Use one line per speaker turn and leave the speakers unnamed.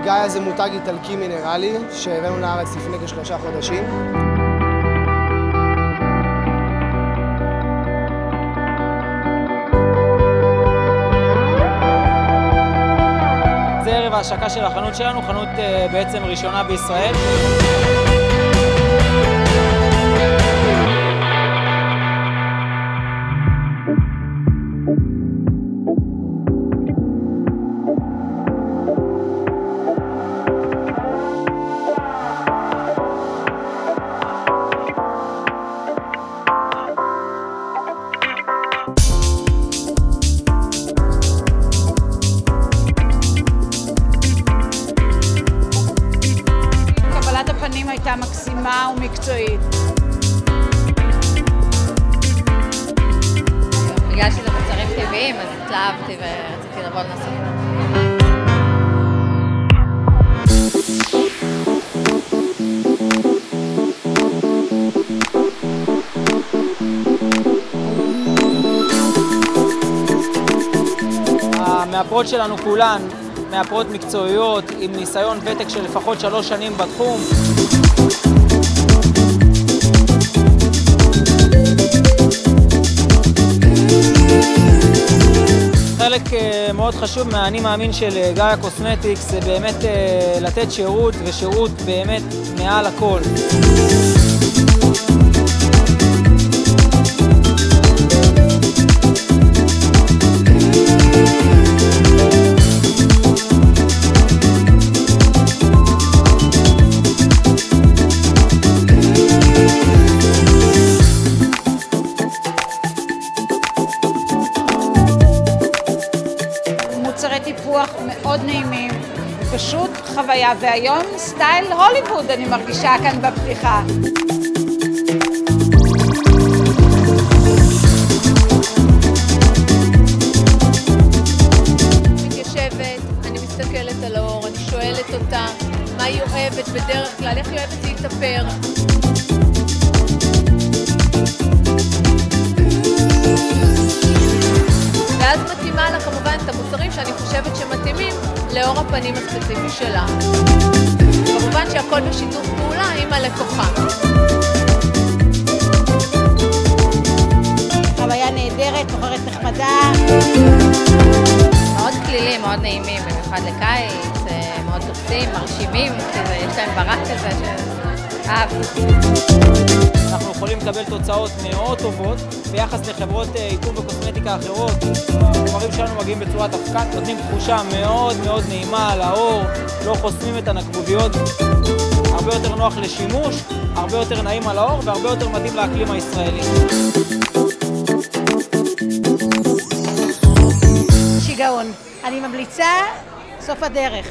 גאיה זה מותג איטלקי מינרלי שהבאנו לארץ לפני כ3 חודשים.
זה ערב ההשקה של החנות שלנו, חנות בעצם ראשונה בישראל.
הפנים הייתה מקסימה ומקצועית.
בגלל שזה מוצרים טבעיים, אז התלהבתי ורציתי לבוא לנסות.
המאפרות שלנו כולן מאפרות מקצועיות עם ניסיון ותק של לפחות 3 שנים בתחום. חלק מאוד חשוב מהאני מאמין של גאיה קוסמטיקס זה באמת לתת שירות, ושירות באמת מעל הכל.
מוצרי טיפוח מאוד נעימים, פשוט חוויה, והיום סטייל הוליווד אני מרגישה כאן בפתיחה.
מתיישבת, אני מסתכלת על האור, אני שואלת אותה מה היא אוהבת בדרך כלל, איך היא אוהבת להתאפר. ואז מתאימה לה כמובן את המוצרים שאני חושבת שמתאימים לאור הפנים הספציפי שלה. כמובן שהכל בשיתוף פעולה עם הלקוחה.
חוויה נהדרת, מוכרת נחמדה.
מאוד כלילים, מאוד נעימים, במיוחד לקיץ, מאוד תופסים, מרשימים, יש להם ברק כזה שאהבתי.
אנחנו יכולים לקבל תוצאות מאוד טובות ביחס לחברות עיצוב וקוסמטיקה אחרות. הדברים שלנו מגיעים בצורה דווקא, נותנים תחושה מאוד מאוד נעימה על האור, לא חוסמים את הנקבוביות. הרבה יותר נוח לשימוש, הרבה יותר נעים על האור והרבה יותר מתאים לאקלים הישראלי.
שיגעון. אני ממליצה סוף הדרך.